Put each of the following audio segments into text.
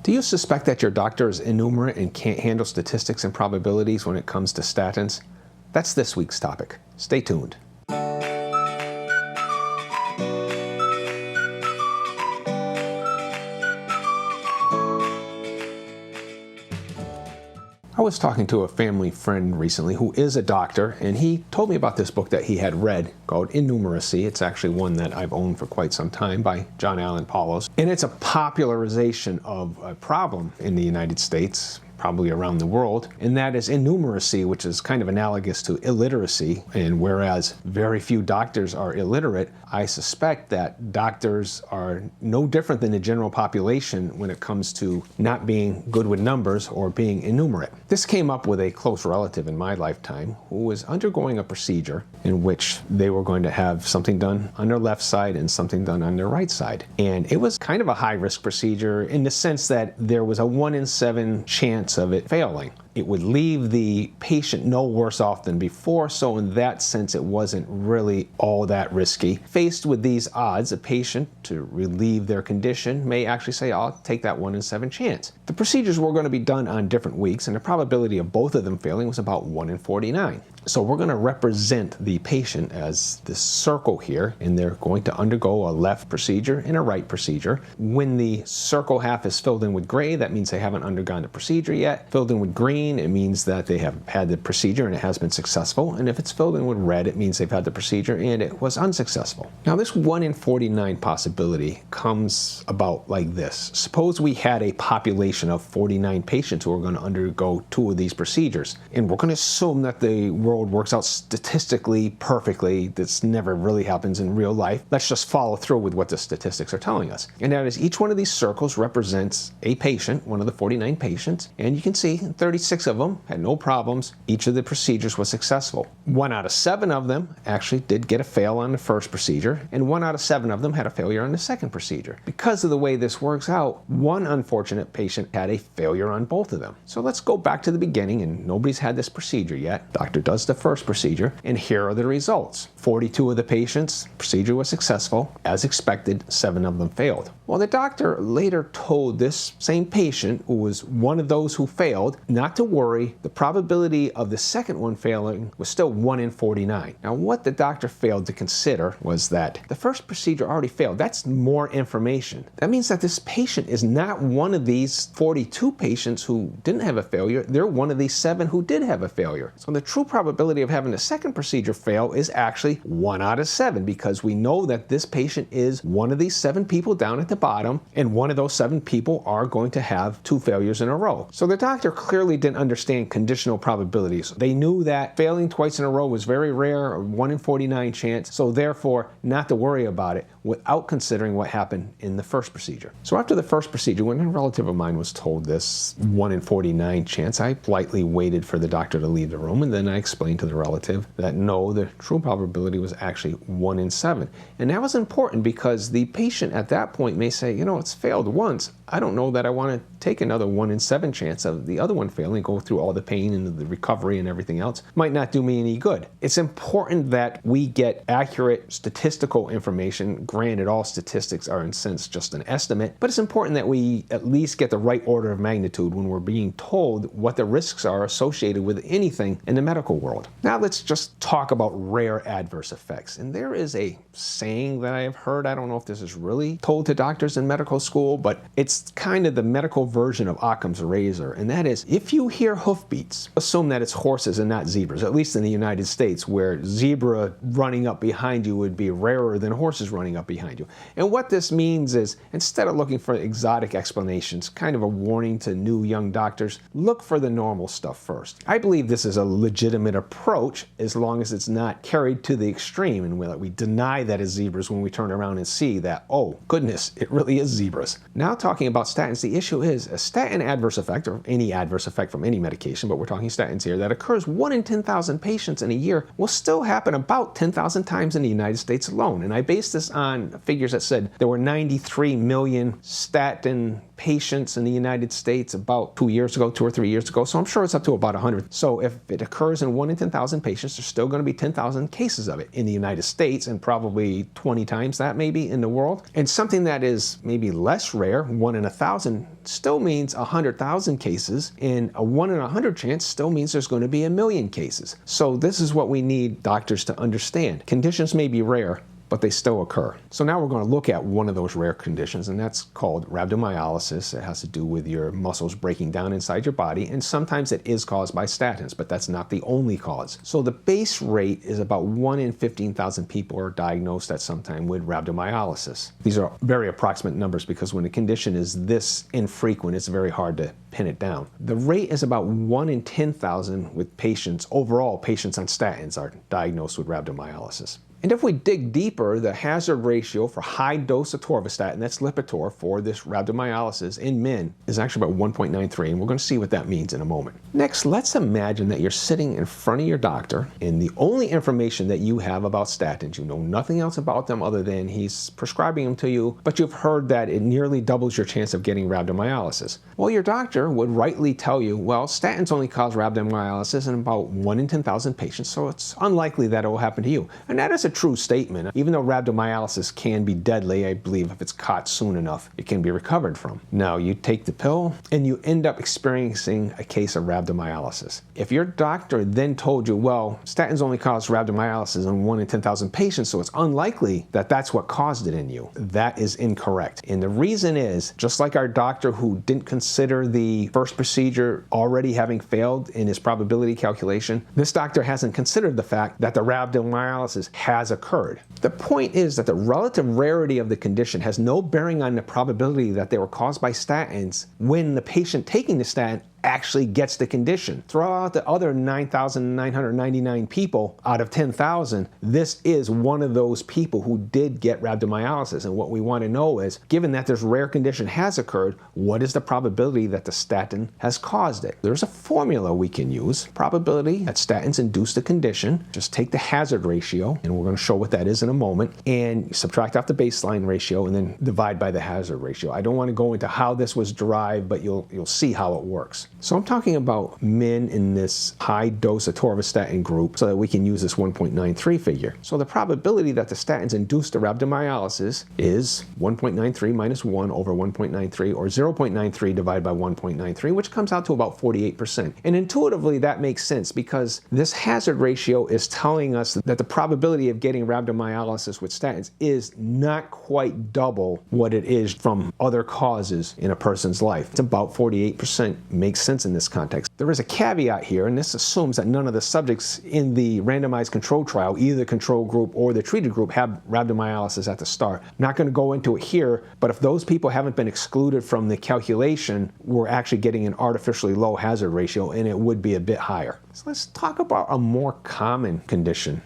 Do you suspect that your doctor is innumerate and can't handle statistics and probabilities when it comes to statins? That's this week's topic. Stay tuned. I was talking to a family friend recently who is a doctor, and he told me about this book that he had read called Innumeracy. It's actually one that I've owned for quite some time by John Allen Paulos. And it's a popularization of a problem in the United States, probably around the world, and that is innumeracy, which is kind of analogous to illiteracy. And whereas very few doctors are illiterate, I suspect that doctors are no different than the general population when it comes to not being good with numbers or being innumerate. This came up with a close relative in my lifetime who was undergoing a procedure in which they were going to have something done on their left side and something done on their right side. And it was kind of a high-risk procedure in the sense that there was a 1 in 7 chance of it failing. It would leave the patient no worse off than before, so in that sense it wasn't really all that risky. Faced with these odds, a patient, to relieve their condition, may actually say, I'll take that 1 in 7 chance. The procedures were going to be done on different weeks, and the probability of both of them failing was about 1 in 49. So we're going to represent the patient as this circle here, and they're going to undergo a left procedure and a right procedure. When the circle half is filled in with gray, that means they haven't undergone the procedure yet. Filled in with green, it means that they have had the procedure and it has been successful. And if it's filled in with red, it means they've had the procedure and it was unsuccessful. Now this 1 in 49 possibility comes about like this. Suppose we had a population of 49 patients who are going to undergo 2 of these procedures. And we're going to assume that the world works out statistically perfectly. This never really happens in real life. Let's just follow through with what the statistics are telling us. And that is each one of these circles represents a patient, one of the 49 patients. And you can see 36 of them had no problems. Each of the procedures was successful. 1 out of 7 of them actually did get a fail on the first procedure, and 1 out of 7 of them had a failure on the second procedure. Because of the way this works out, one unfortunate patient had a failure on both of them. So let's go back to the beginning, and nobody's had this procedure yet. Doctor does the first procedure, and here are the results. 42 of the patients, procedure was successful. As expected, 7 of them failed. Well, the doctor later told this same patient, who was one of those who failed, not to worry, the probability of the second one failing was still 1 in 49. Now, what the doctor failed to consider was that the first procedure already failed. That's more information. That means that this patient is not one of these 42 patients who didn't have a failure. They're one of these 7 who did have a failure. So the true probability of having the second procedure fail is actually 1 out of 7, because we know that this patient is one of these 7 people down at the bottom, and one of those 7 people are going to have 2 failures in a row. So the doctor clearly didn't understand conditional probabilities. They knew that failing twice in a row was very rare, a 1 in 49 chance, so therefore not to worry about it without considering what happened in the first procedure. So after the first procedure, when a relative of mine was told this 1 in 49 chance, I politely waited for the doctor to leave the room, and then I explained to the relative that no, the true probability was actually 1 in 7. And that was important because the patient at that point may say, you know, it's failed once. I don't know that I want to take another 1 in 7 chance of the other one failing, go through all the pain and the recovery and everything else. Might not do me any good. It's important that we get accurate statistical information. Granted, all statistics are in a sense just an estimate, but it's important that we at least get the right order of magnitude when we're being told what the risks are associated with anything in the medical world. Now let's just talk about rare adverse effects. And there is a saying that I have heard, I don't know if this is really told to doctors in medical school, but it's kind of the medical version of Occam's razor, and that is, if you hear hoofbeats, assume that it's horses and not zebras, at least in the United States, where zebra running up behind you would be rarer than horses running up behind you. And what this means is, instead of looking for exotic explanations, kind of a warning to new young doctors, look for the normal stuff first. I believe this is a legitimate approach as long as it's not carried to the extreme, and we deny that it's zebras when we turn around and see that, oh goodness, it really is zebras. Now talking about statins, the issue is a statin adverse effect, or any adverse effect from any medication, but we're talking statins here, that occurs 1 in 10,000 patients in a year will still happen about 10,000 times in the United States alone. And I base this on on figures that said there were 93 million statin patients in the United States about 2 or 3 years ago, so I'm sure it's up to about 100. So if it occurs in 1 in 10,000 patients, there's still going to be 10,000 cases of it in the United States, and probably 20 times that maybe in the world. And something that is maybe less rare, 1 in 1,000, still means 100,000 cases, and a 1 in 100 chance still means there's going to be 1,000,000 cases. So this is what we need doctors to understand. Conditions may be rare, but they still occur. So now we're going to look at one of those rare conditions, and that's called rhabdomyolysis. It has to do with your muscles breaking down inside your body, and sometimes it is caused by statins, but that's not the only cause. So the base rate is about 1 in 15,000 people are diagnosed at some time with rhabdomyolysis. These are very approximate numbers because when a condition is this infrequent, it's very hard to pin it down. The rate is about 1 in 10,000 with patients, overall patients on statins are diagnosed with rhabdomyolysis. And if we dig deeper, the hazard ratio for high dose atorvastatin, that's Lipitor, for this rhabdomyolysis in men is actually about 1.93, and we're going to see what that means in a moment. Next, let's imagine that you're sitting in front of your doctor, and the only information that you have about statins, you know nothing else about them other than he's prescribing them to you, but you've heard that it nearly doubles your chance of getting rhabdomyolysis. Well, your doctor would rightly tell you, well, statins only cause rhabdomyolysis in about 1 in 10,000 patients, so it's unlikely that it will happen to you. And that is a true statement. Even though rhabdomyolysis can be deadly, I believe if it's caught soon enough, it can be recovered from. Now, you take the pill and you end up experiencing a case of rhabdomyolysis. If your doctor then told you, well, statins only cause rhabdomyolysis in 1 in 10,000 patients, so it's unlikely that that's what caused it in you, that is incorrect. And the reason is, just like our doctor who didn't consider the first procedure already having failed in his probability calculation, this doctor hasn't considered the fact that the rhabdomyolysis has occurred. The point is that the relative rarity of the condition has no bearing on the probability that they were caused by statins when the patient taking the statin actually gets the condition. Throw out the other 9,999 people out of 10,000, this is one of those people who did get rhabdomyolysis. And what we want to know is, given that this rare condition has occurred, what is the probability that the statin has caused it? There's a formula we can use. Probability that statins induce the condition. Just take the hazard ratio, and we're going to show what that is in a moment, and subtract off the baseline ratio and then divide by the hazard ratio. I don't want to go into how this was derived, but you'll see how it works. So I'm talking about men in this high dose atorvastatin group so that we can use this 1.93 figure. So the probability that the statins induce the rhabdomyolysis is 1.93 minus 1 over 1.93, or 0.93 divided by 1.93, which comes out to about 48%. And intuitively that makes sense because this hazard ratio is telling us that the probability of getting rhabdomyolysis with statins is not quite double what it is from other causes in a person's life. It's about 48%. Makes sense in this context. There is a caveat here, and this assumes that none of the subjects in the randomized control trial, either the control group or the treated group, have rhabdomyolysis at the start. I'm not going to go into it here, but if those people haven't been excluded from the calculation, we're actually getting an artificially low hazard ratio, and it would be a bit higher. So let's talk about a more common condition.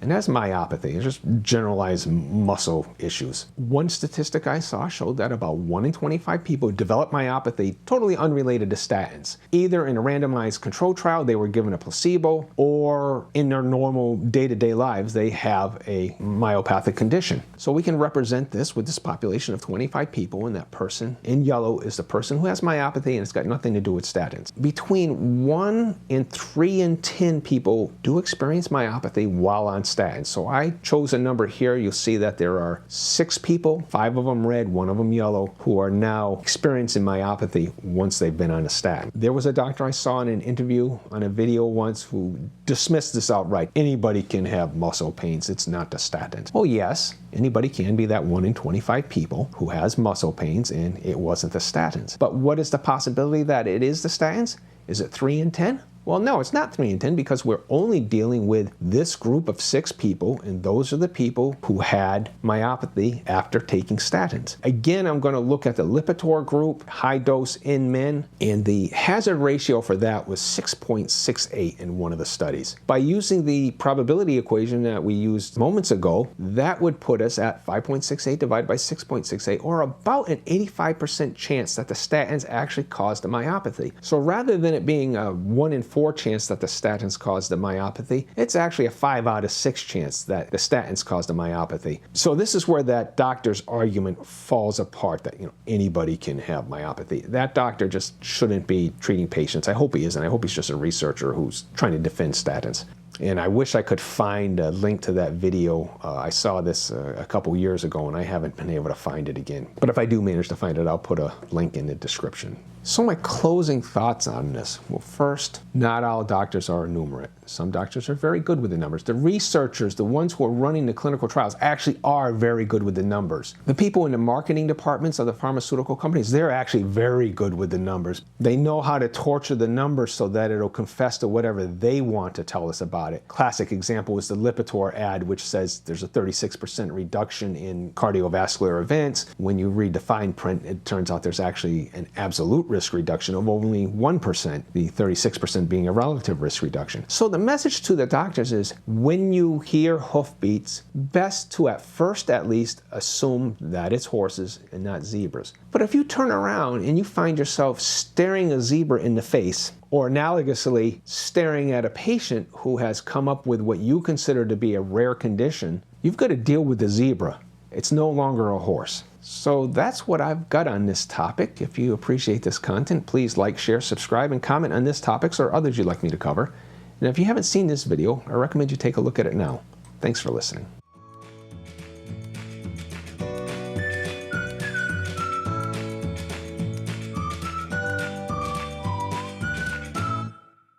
And that's myopathy. It's just generalized muscle issues. One statistic I saw showed that about 1 in 25 people develop myopathy totally unrelated to statins. Either in a randomized control trial, they were given a placebo, or in their normal day-to-day lives, they have a myopathic condition. So we can represent this with this population of 25 people, and that person in yellow is the person who has myopathy, and it's got nothing to do with statins. Between 1 and 3 in 10 people do experience myopathy while on statins. So I chose a number here. You'll see that there are 6 people, 5 of them red, 1 of them yellow, who are now experiencing myopathy once they've been on a statin. There was a doctor I saw in an interview on a video once who dismissed this outright. Anybody can have muscle pains. It's not the statins. Oh yes, anybody can be that 1 in 25 people who has muscle pains, and it wasn't the statins. But what is the possibility that it is the statins? Is it 3 in 10? Well, no, it's not 3 in 10 because we're only dealing with this group of 6 people, and those are the people who had myopathy after taking statins. Again, I'm going to look at the Lipitor group, high dose in men, and the hazard ratio for that was 6.68 in one of the studies. By using the probability equation that we used moments ago, that would put us at 5.68 divided by 6.68, or about an 85% chance that the statins actually caused the myopathy. So rather than it being a 1 in 4 chance that the statins caused the myopathy. It's actually a 5 out of 6 chance that the statins caused the myopathy. So this is where that doctor's argument falls apart, that anybody can have myopathy. That doctor just shouldn't be treating patients. I hope he isn't. I hope he's just a researcher who's trying to defend statins. And I wish I could find a link to that video. I saw this a couple years ago and I haven't been able to find it again. But if I do manage to find it, I'll put a link in the description. So my closing thoughts on this. Well, first, not all doctors are innumerate. Some doctors are very good with the numbers. The researchers, the ones who are running the clinical trials, actually are very good with the numbers. The people in the marketing departments of the pharmaceutical companies, they're actually very good with the numbers. They know how to torture the numbers so that it'll confess to whatever they want to tell us about it. Classic example is the Lipitor ad, which says there's a 36% reduction in cardiovascular events. When you read the fine print, it turns out there's actually an absolute risk reduction of only 1%, the 36% being a relative risk reduction. So the message to the doctors is, when you hear hoofbeats, best to at least assume that it's horses and not zebras. But if you turn around and you find yourself staring a zebra in the face, or analogously staring at a patient who has come up with what you consider to be a rare condition, you've got to deal with the zebra. It's no longer a horse. So that's what I've got on this topic. If you appreciate this content, please like, share, subscribe, and comment on this topic or others you'd like me to cover. And if you haven't seen this video, I recommend you take a look at it now. Thanks for listening.